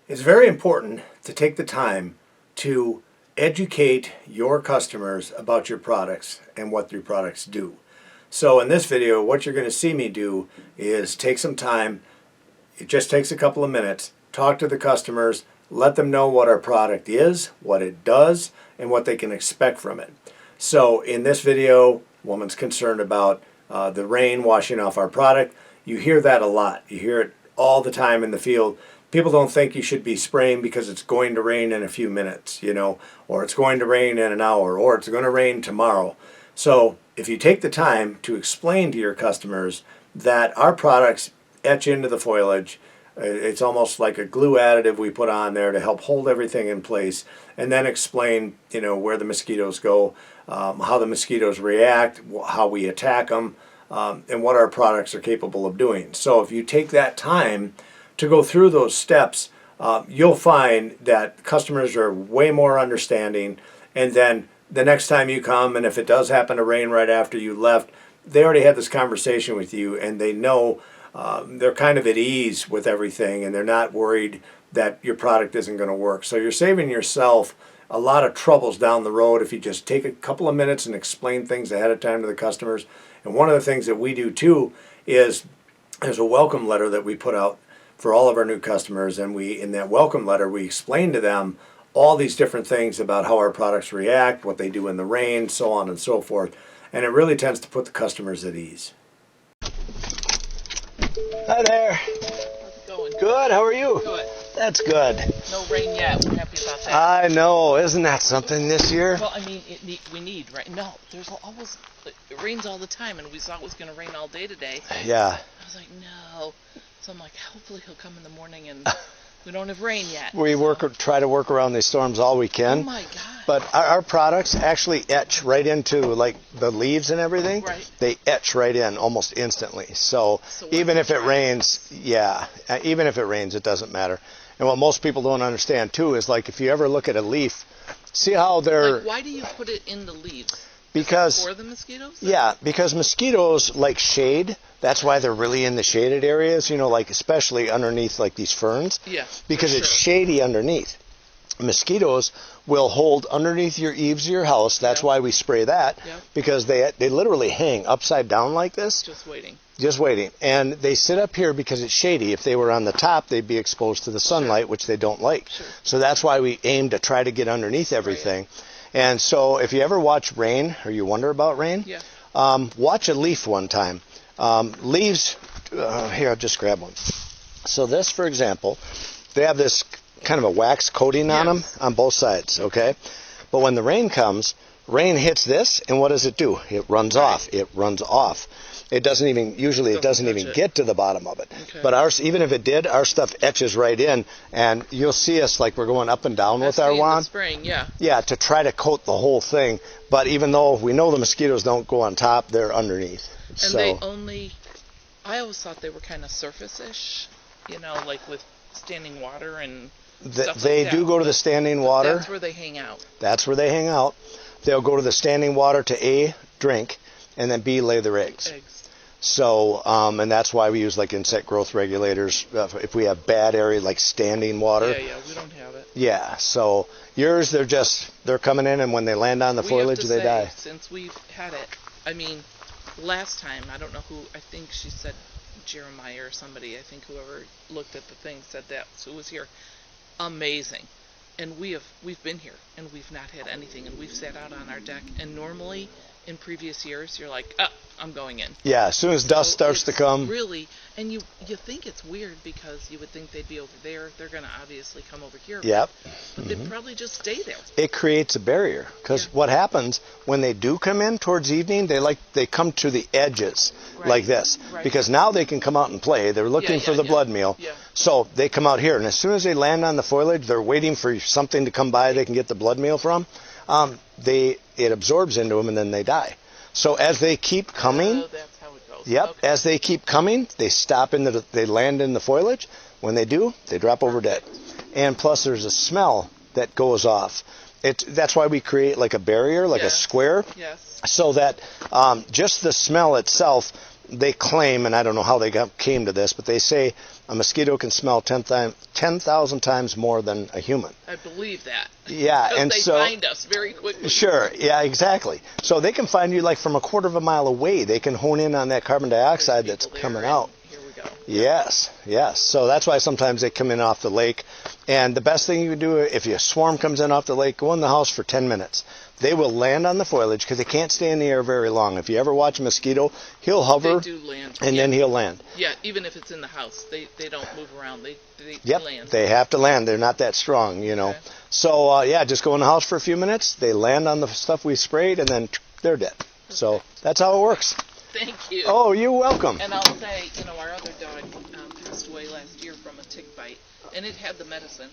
It's very important to take the time to educate your customers about your products and what your products do. So in this video, what you're going to see me do is take some time. It just takes a couple of minutes. Talk to the customers, let them know what our product is, what it does, and what they can expect from it. So in this video, woman's concerned about the rain washing off our product. You hear that a lot. You hear it all the time in the field. People don't think you should be spraying because it's going to rain in a few minutes, or it's going to rain in an hour, or it's going to rain tomorrow. So if you take the time to explain to your customers that our products etch into the foliage, it's almost like a glue additive we put on there to help hold everything in place, and then explain, where the mosquitoes go, how the mosquitoes react, how we attack them, and what our products are capable of doing. So if you take that time to go through those steps, you'll find that customers are way more understanding, and then the next time you come, and if it does happen to rain right after you left, they already had this conversation with you, and they know they're kind of at ease with everything, and they're not worried that your product isn't going to work. So you're saving yourself a lot of troubles down the road if you just take a couple of minutes and explain things ahead of time to the customers. And one of the things that we do too is there's a welcome letter that we put out for all of our new customers, and in that welcome letter we explain to them all these different things about how our products react, what they do in the rain, so on and so forth, and it really tends to put the customers at ease. Hi there. How's it going? Good, how are you? Good. That's good. No rain yet. We're happy about that. I know, isn't that something this year? Well, I mean, we need rain. No, there's always, it rains all the time, and we thought it was going to rain all day today. Yeah. I was like, no. So I'm like, hopefully he'll come in the morning, and we don't have rain yet. We try to work around these storms all we can. Oh my God. But our products actually etch right into like the leaves and everything. Right. They etch right in almost instantly. So even if it rains, even if it rains, it doesn't matter. And what most people don't understand too is, like, if you ever look at a leaf, see how they're... Like, why do you put it in the leaves? Because... For the mosquitoes? Yeah, because mosquitoes like shade. That's why they're really in the shaded areas, like especially underneath like these ferns. Yeah. Because it's shady underneath. Mosquitoes will hold underneath your eaves of your house. That's why we spray that. Yeah. Because they literally hang upside down like this. Just waiting. Just waiting. And they sit up here because it's shady. If they were on the top, they'd be exposed to the sunlight, which they don't like. Sure. So that's why we aim to try to get underneath everything. Right. And so if you ever watch rain, or you wonder about rain, watch a leaf one time. Leaves, here, I'll just grab one. So this, for example, they have this kind of a wax coating on them on both sides, okay? But when the rain comes, rain hits this, and what does it do? It runs off. It runs off. It doesn't even get to the bottom of it. Okay. But ours, even if it did, our stuff etches right in, and you'll see us like we're going up and down with our wand. Spraying, yeah. Yeah, to try to coat the whole thing. But even though we know the mosquitoes don't go on top, they're underneath. And they only, I always thought they were kind of surface-ish, like with standing water and stuff like that. They do go to the standing water. That's where they hang out. That's where they hang out. They'll go to the standing water to A, drink, and then B, lay their eggs. So, and that's why we use like insect growth regulators if we have bad area like standing water. Yeah, we don't have it. Yeah, so yours, they're coming in, and when they land on the foliage, they die. Since we've had it, I mean, last time, I don't know who, I think she said Jeremiah or somebody, I think whoever looked at the thing said that, so it was here. Amazing. And we've been here, and we've not had anything, and we've sat out on our deck, and normally in previous years, you're like, I'm going in. Yeah, as soon as dust starts to come. Really, and you think it's weird because you would think they'd be over there. They're going to obviously come over here. Yep. But they'd probably just stay there. It creates a barrier because what happens when they do come in towards evening, they come to the edges like this because now they can come out and play. They're looking for the blood meal. Yeah. So they come out here, and as soon as they land on the foliage, they're waiting for something to come by they can get the blood meal from. It absorbs into them, and then they die. So as they keep coming, that's how it goes. Yep. Okay. As they keep coming, they they land in the foliage. When they do, they drop over dead. And plus, there's a smell that goes off. That's why we create like a barrier, like a square, so that just the smell itself they claim, and I don't know how they came to this, but they say a mosquito can smell 10,000 times more than a human. I believe that. Yeah, and they find us very quickly. Sure, yeah, exactly. So they can find you like from a quarter of a mile away. They can hone in on that carbon dioxide that's coming out. Here we go. Yes, yes. So that's why sometimes they come in off the lake. And the best thing you can do, if a swarm comes in off the lake, go in the house for 10 minutes. They will land on the foliage because they can't stay in the air very long. If you ever watch a mosquito, he'll hover They do land. and then he'll land. Yeah, even if it's in the house, they don't move around. They Yep, land. they have to land. They're not that strong, you know. Okay. So, yeah, just go in the house for a few minutes. They land on the stuff we sprayed, and then they're dead. So that's how it works. Thank you. Oh, you're welcome. And I'll say, our other dog passed away last year from a tick bite, and it had the medicine.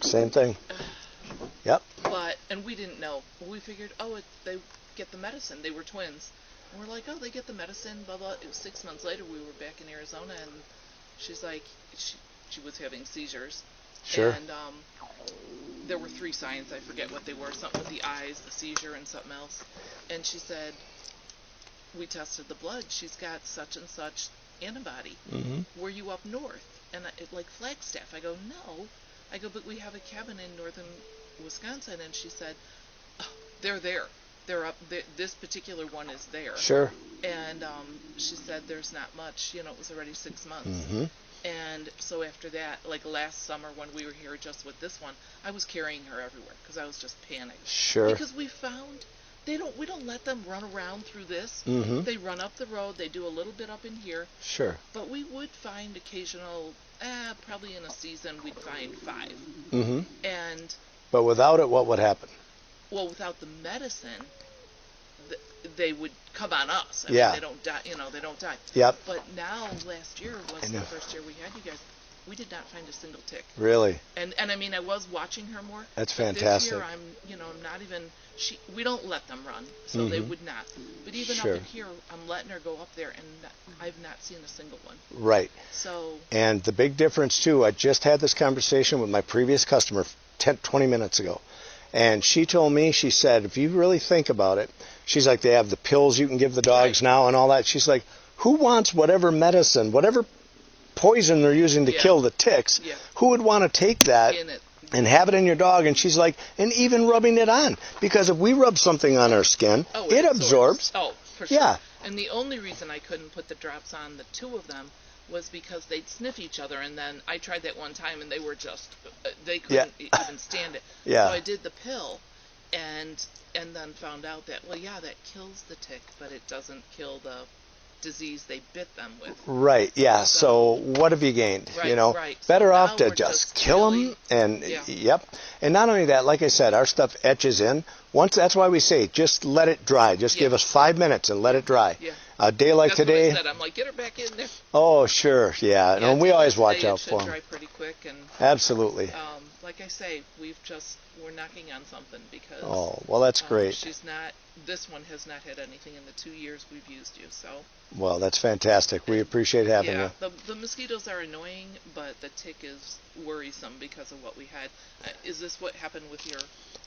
Same thing. Yep. And we didn't know. We figured, they get the medicine. They were twins. And we're like, they get the medicine, blah, blah. It was 6 months later, we were back in Arizona, and she's like, she was having seizures. Sure. And there were 3 signs. I forget what they were. Something with the eyes, the seizure, and something else. And she said, we tested the blood. She's got such and such antibody. Mm-hmm. Were you up north? And like Flagstaff. I go, no. I go, but we have a cabin in northern Wisconsin. And she said, they're there. They're up. This particular one is there. Sure. And she said, there's not much. It was already 6 months. Mm-hmm. And so after that, like last summer when we were here just with this one, I was carrying her everywhere because I was just panicked. Sure. Because we found we don't let them run around through this. Mm-hmm. They run up the road. They do a little bit up in here. Sure. But we would find occasional, probably in a season, we'd find 5. Mm-hmm. But without it, what would happen? Well, without the medicine, they would come on us. I Yeah. mean, they don't die. They don't die. Yep. But now, last year was the first year we had you guys. We did not find a single tick. Really? And I mean, I was watching her more. That's but fantastic. This year, I'm not even. We don't let them run, so they would not. But even Sure. up in here, I'm letting her go up there, and I've not seen a single one. Right. So. And the big difference too, I just had this conversation with my previous customer 20 minutes ago. And she told me, she said, if you really think about it, she's like, they have the pills you can give the dogs now and all that. She's like, who wants whatever medicine, whatever poison they're using to kill the ticks? Yeah. Who would want to take that and have it in your dog? And she's like, and even rubbing it on. Because if we rub something on our skin, it absorbs. Oh, for sure. Yeah. And the only reason I couldn't put the drops on the 2 of them was because they'd sniff each other, and then I tried that one time, and they were just, they couldn't even stand it. Yeah. So I did the pill, and then found out that, that kills the tick, but it doesn't kill the disease they bit them with. Right, yeah. So what have you gained? Right, right. Better So off to now we're just kill them. And Yeah. yep. And not only that, like I said, our stuff etches in. That's why we say just let it dry. Just give us 5 minutes and let it dry. Yeah. A day like That's today. what I said. I'm like, get her back in there. Oh, sure, yeah. And we always watch out for for them. them. Dry pretty quick, and Absolutely. like I say, we're knocking on something because. Oh, well, that's great. This one has not had anything in the 2 years we've used you, so. Well, that's fantastic. We appreciate having you. The mosquitoes are annoying, but the tick is worrisome because of what we had. Is this what happened with your?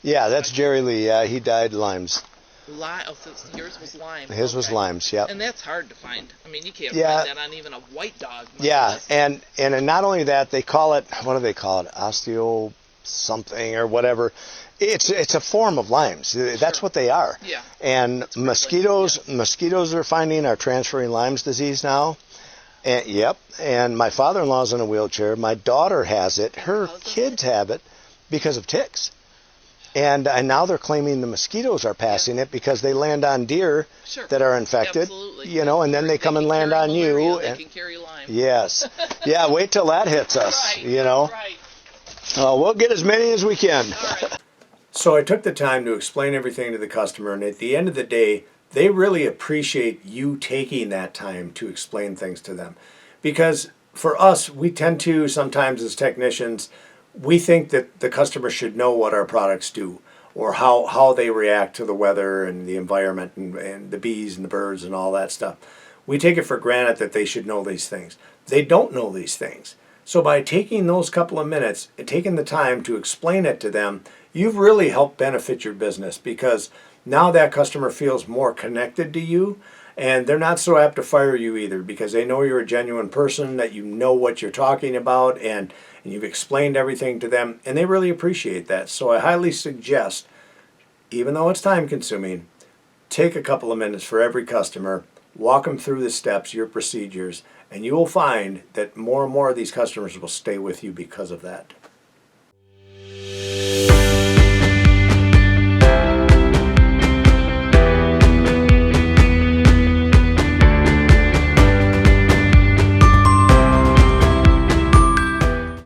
Yeah, that's Jerry Lee. Yeah, he died Limes. So yours was Lyme. His was Limes, yep. And that's hard to find. I mean, you can't find that on even a white dog. Yeah, and not only that, they call it, what do they call it? Osteo something or whatever. It's a form of Lyme's. That's what they are. Yeah. And mosquitoes are finding are transferring Lyme's disease now. And, yep. And my father-in-law's in a wheelchair. My daughter has it. Her kids have it because of ticks. And now they're claiming the mosquitoes are passing it because they land on deer that are infected. Absolutely. And then they come and land on you. They can carry Lyme. Yes. Yeah, wait till that hits us, Right. We'll get as many as we can. All right. So I took the time to explain everything to the customer, and at the end of the day, they really appreciate you taking that time to explain things to them. Because for us, we tend to sometimes as technicians, we think that the customer should know what our products do or how they react to the weather and the environment and the bees and the birds and all that stuff. We take it for granted that they should know these things. They don't know these things. So by taking those couple of minutes and taking the time to explain it to them, you've really helped benefit your business because now that customer feels more connected to you And they're not so apt to fire you either, because they know you're a genuine person, that you know what you're talking about, and you've explained everything to them, and they really appreciate that. So I highly suggest, even though it's time consuming, take a couple of minutes for every customer, walk them through the steps, your procedures, and you will find that more and more of these customers will stay with you because of that.